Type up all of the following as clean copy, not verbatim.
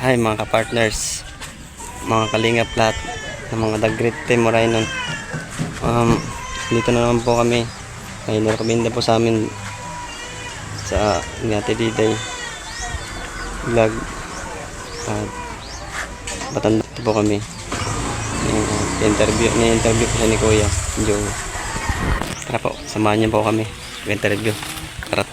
Hi mga ka-partners, mga kalingap lahat ng mga Dagrit Morainon. Dito na naman po kami. May narakabinda po sa amin sa Ngati Diday vlog. Batanda po kami. Ni-interview ko siya ni Kuya Joe. Tara po, samahan niyo po kami. Interview. Tara.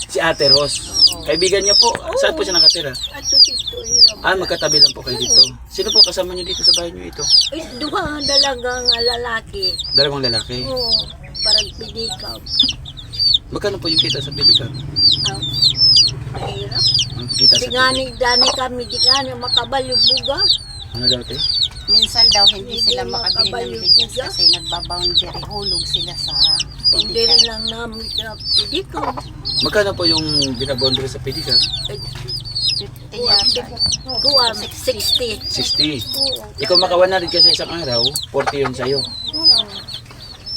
Si Ate Ros. Kaibigan niyo po. Saan po siya nakatira? Ato dito hirap. Magkatabi lang po kayo dito. Sino po kasama niyo dito sa bahay niyo ito? Duha dalagang lalaki. Dalawang lalaki. Oo, parang pidikaw. Magkano po yung kita sa pilikan? Mahirap. Ang kita sa Di nga ni Dani kami, di nga ni makabal yung buga. Ano daw te? Minsan daw hindi sila makabili ng bigas bigas. kasi nagbaboundary, hulog sila sa Hindi pilikan. lang namin na pidikaw. Magkano po yung binabondre sa pilikan? Kuwan, 60. 60. Oo. Ikaw makawan na rin kasi isang araw, 40 yun sa'yo. Oo.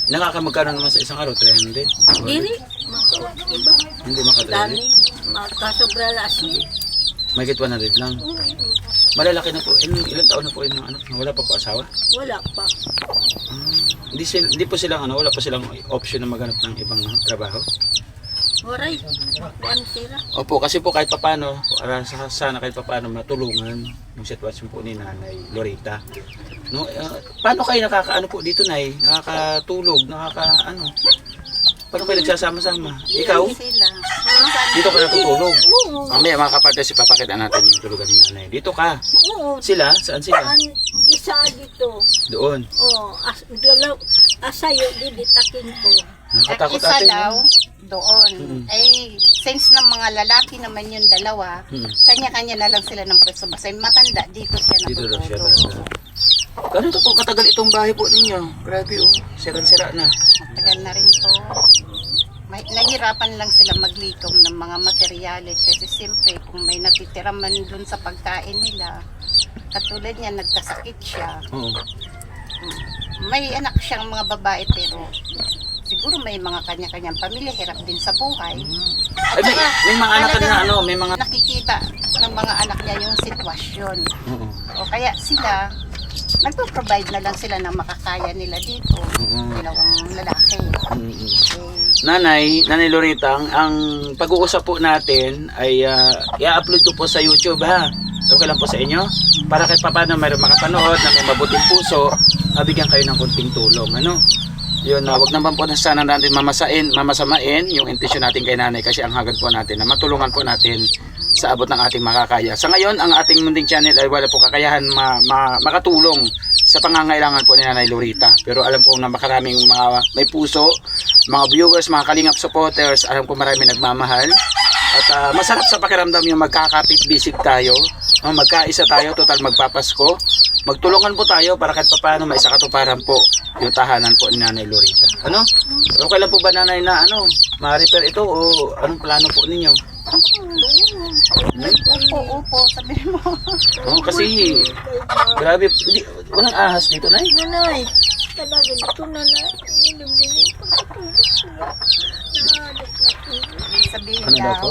Nakakamagkano naman sa isang araw, 300. Diri, iba. Hindi Dani, makadali. makasobra lasi. May 100 lang. Malalaki na po. Ilang taon na po yung mga anak? Wala pa po asawa? Wala pa. Hindi po silang wala pa silang option na maghanap ng ibang trabaho. Waray, buwan sila. Opo, kasi po kahit papaano, sana kahit papaano matulungan yung sitwasyon po ni Nanay Lorita. No, paano kayo nakakaano po dito, Nay? Nakakatulog, paano kayo nagsasama-sama? Ikaw, Sila. dito ka natutulog. Oo. Mamaya mga kapatid, papakita natin yung tulugan ni Nanay. Dito ka. Oo. Sila? Saan sila? Isa dito. Doon. Oh, asayo di takin ko. At Nakatakot isa ate. daw No? doon. Since ng mga lalaki naman yung dalawa, kanya-kanya na lang sila ng pwesto. Basta yung matanda, dito siya Dito daw siya. natutulog. Gano'n to po katagal itong bahay po ninyo? Grabe oh. Sira-sira na. Matagal na rin to. Nahirapan lang sila maglikom ng mga materyales kasi siyempre kung may natitira man dun sa pagkain nila, katulad niya nagkasakit siya. Oo. May anak siyang mga babae pero siguro may mga kanya-kanyang pamilya, hirap din sa buhay. Ay, may mga anak ka na talagang may mga... nakikita ng mga anak niya yung sitwasyon. Oo. O kaya sila, nagpo-provide na lang sila ng makakaya nila dito. Dalawang lalaki. Nanay Lorita, ang pag-uusap po natin ay i-upload ko po sa YouTube ha. Okay lang po sa inyo? Para kahit paano mayroon makapanood na may mabuting puso, mabigyan kayo ng konting tulong. Ano? Yun, wag naman po na sana natin mamasamain yung intensyon natin kay Nanay kasi ang hagad po natin na matulungan po natin sa abot ng ating makakaya. Sa ngayon, ang ating munting channel ay wala po kakayahan makatulong sa pangangailangan po ni Nanay Lorita. Pero alam ko na makaraming mga may puso, mga viewers, mga kalingap supporters, alam ko marami nagmamahal. At masarap sa pakiramdam yung magkakapit-bisig tayo, magkaisa tayo, total magpapasko. Magtulungan po tayo para kahit paano may isa katuparan po yung tahanan po ni Nanay Lorita. Ano? Okay lang po ba Nanay na ma-repair ito o anong plano po ninyo? Upo, sabihin mo. Kasi grabe, walang ahas dito Nay. Nanay, talaga dito nanay. Inom din yung pagkatulog sila. Naalit na ko. Ibig sabihin Ano daw po?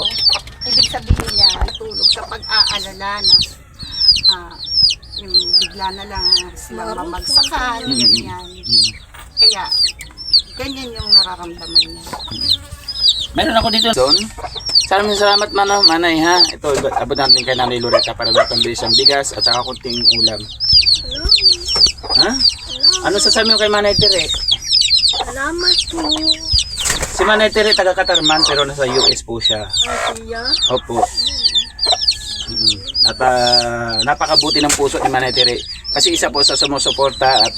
Ibig sabihin niya, tulog sa pag-aalala na yung bigla na lang sila mamagsakan, ganyan. Kaya, ganyan yung nararamdaman niya. Meron ako dito doon. Salamat Manay ha. Ito, abot natin kay Nanay Lorita para may pambili siyang bigas at saka kunting ulam. Ha? Ano sasabi mo kay Manay Tere? Salamat po. Si Manay Tere taga Katarman pero nasa US po siya. Ang siya. Opo. At napakabuti ng puso ni Manay Tere. Kasi isa po sa sumusuporta at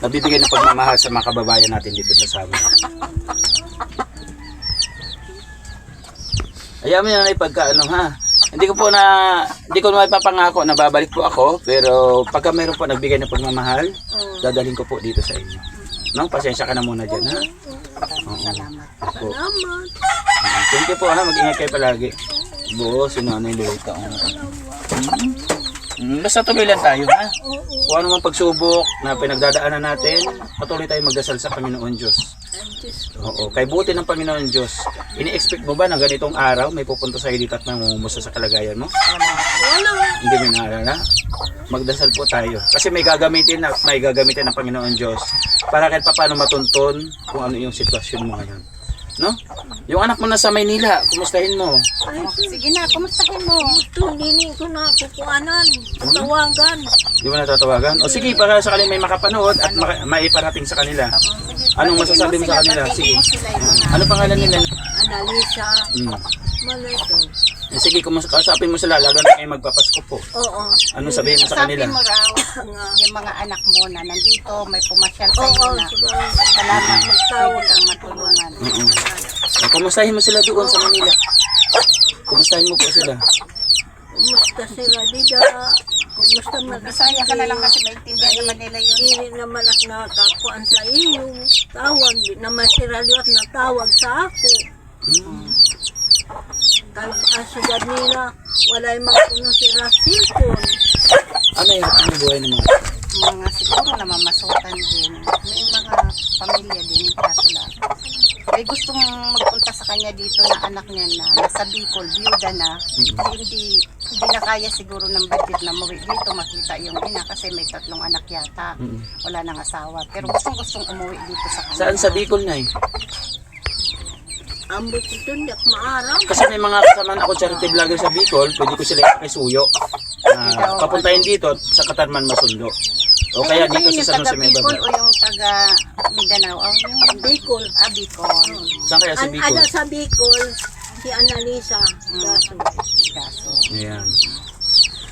nabibigay ng pagmamahal sa mga kababayan natin dito sa Sabah. Ayaw mo na pagka ha. Hindi ko na ipapangako na babalik po ako, pero pagka meron po nagbigay ng pagmamahal, dadalhin ko po dito sa inyo. No, pasensya ka na muna diyan ha. Salamat. Po. Salamat. Thank you po ha, mag-ingat kayo palagi. Buo si Nanay Lorita. Basta tuloy lang tayo, ha? Oo. Kung ano mang pagsubok na pinagdadaanan natin, patuloy tayong magdasal sa Panginoon Diyos. Ang Diyos ko. Oo, kay buti ng Panginoon Diyos. Ini-expect mo ba na ganitong araw may pupunta sa'yo dito at mamumusta sa kalagayan mo? Wala. Hindi mo naalala? Magdasal po tayo. Kasi may gagamitin ng Panginoon Diyos para kahit paano matuntun kung ano yung sitwasyon mo ngayon. No? Yung anak mo nasa Maynila, kumustahin mo? Ay, Sige na, kumustahin mo? ito, hindi ko na kukuanan. Tawagan. Di mo natatawagan? O sige, para sakaling may makapanood at maiparating sa kanila. Anong masasabi mo sa kanila? Sige. Ano pangalan nila? Analisa. Hmm. Malito. Sige, kausapin mo sila, lalo na kayo magpapasko po. Oo. Ano sabihin mo sa kanila? Sabi mo raw, yung mga anak mo na nandito, may pumasyal sa Oo. iyo na. Salamat, magtawag ang matulungan. Kumustahin mo sila doon sa Manila. Kumustahin mo po sila. Kumusta sila dida? Kumusta Bisaya ka na lang kasi maintindihan naman nila yun. Hindi naman ako nakakuan sa iyo. Tawag. Di naman si Raliot na tawag sa ako. Asugad nila. Wala yung mga puno si Rasikon. Ano yung ang buhay ng mga? Mga siguro namamasukan din. May mga pamilya din, kaso lang. May gustong magpunta sa kanya dito na anak niya na nasa Bicol, byuda na. Hindi na kaya siguro ng budget na mawit dito makita yung ina kasi may 3 anak yata. Wala nang asawa. Pero gustong umuwi dito sa kanya. Saan sa Bicol na eh? Ambot ito, hindi ako maarap. Kasi may mga kasama ako charity vlogger sa Bicol, pwede ko sila isuyo. Papuntahin dito at sa Katarman Masundo. O kaya dito sa San Jose may Bicol baba. o yung taga Mindanao? O yung Bicol. Bicol. Saan kaya sa Bicol? Ano sa Bicol, si Analisa. Gaso. Kaso. Ayan.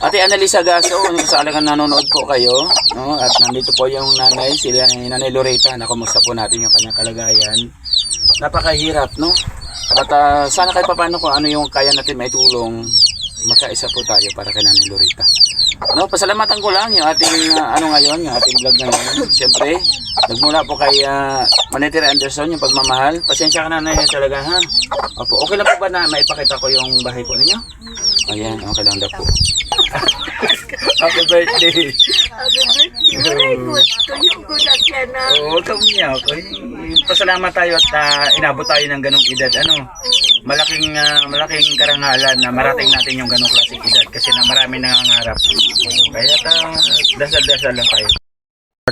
Ate Annalisa Gaso, kung sakalang nanonood po kayo, no? At nandito po yung nanay, sila Nanay Loreta, na kumusta po natin yung kanyang kalagayan. Napakahirap, no? At sana kahit paano kung ano yung kaya natin may tulong, magkaisa po tayo para kay Nanay Loreta. No, pasalamatan ko lang yung ating ngayon, yung ating vlog ngayon. Siyempre, nagmula po kay Manetira Anderson yung pagmamahal. Pasensya ka na talaga, ha? Opo, okay lang po ba na maipakita ko yung bahay po ninyo? Ayan, okay lang daw po. Happy birthday! Happy birthday. Very good. Tuyong ko na siya na. Oo, umiyak. Pasalamat tayo at inabot tayo ng ganong edad. Malaking karangalan na marating natin yung ganong klaseng edad kasi na marami nangangarap. Kaya dasal-dasal lang tayo.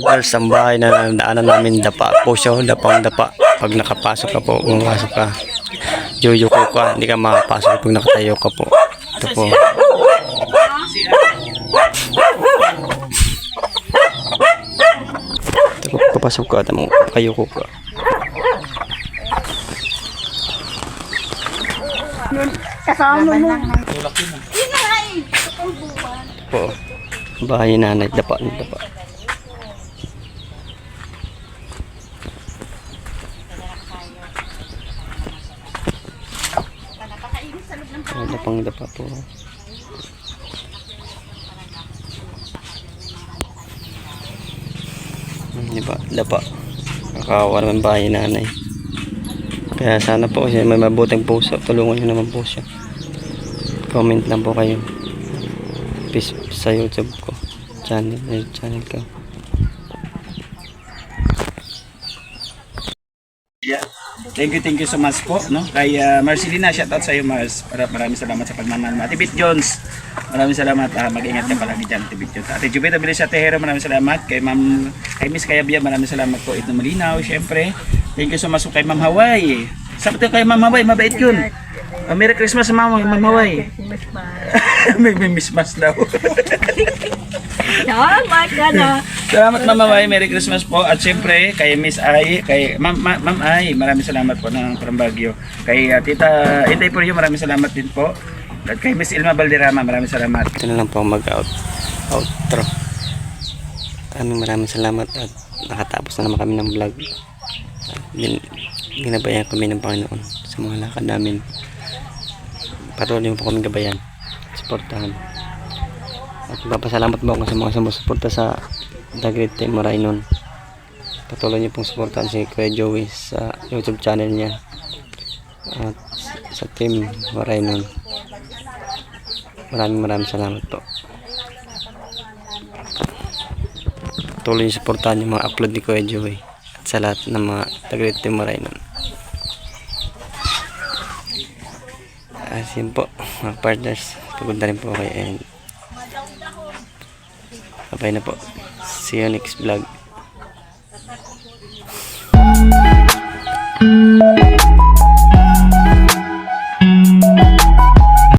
Partners, ang bahay na daanan namin dapa po siya, dapang-dapa. Pag nakapasok ka po, pumasok ka, yuyuko ka, hindi ka makapasok pag nakatayo ka po. Ito po. Ito po, papasok ka, tamo, kayuko ka. Kasama mo. Po, bahay ni nanay, dapa. Dapa po. Diba? Dapa. Nakawawa naman bahay ni nanay. Kaya sana po siya may mabuting puso. Tulungan niyo naman po siya. Comment lang po kayo. Peace sa YouTube ko. Channel ko. Yeah. Thank you so much po, no? Kay Marcelina, shout out sa iyo, Mars. Maraming salamat sa pagmamahal mo. Ate Bit Jones, maraming salamat. Mag-ingat ka palagi dyan, Ate Bit Jones. Ate Jubita Bilis Tejero, maraming salamat. Kay Miss Kayabia, maraming salamat po. Ito Malinaw, syempre. Thank you so much po kay Ma'am Hawaii. Sabi ko kay Ma'am Hawaii, mabait yun. Merry Christmas, Ma'am Hawaii. May Christmas daw. Salamat ka na. Salamat Ma'am Ay, Merry Christmas po. At syempre kay Miss Ay, kay Ma'am Ay, maraming salamat po ng from Baguio. Kay Tita Inday Purio, maraming salamat din po. At kay Miss Ilma Valderrama, maraming salamat. Ito na lang po mag-outro. Maraming salamat at nakatapos na naman kami ng vlog. Ginabayan kami ng Panginoon sa mga lakad namin. Patuloy po kami gabayan. Suportahan. At papasalamat po ako sa mga sumusuporta sa The Great Team Marainon. Patuloy niyo pong suportahan si Kuya Joey sa YouTube channel niya. At sa Team Marainon. Maraming salamat po. tuloy yung supportahan yung mga upload ni Kuya Joey at sa lahat ng mga taga Timoray nun. Yun po mga partners, pagod na rin po kayo and bye na po, see you next vlog.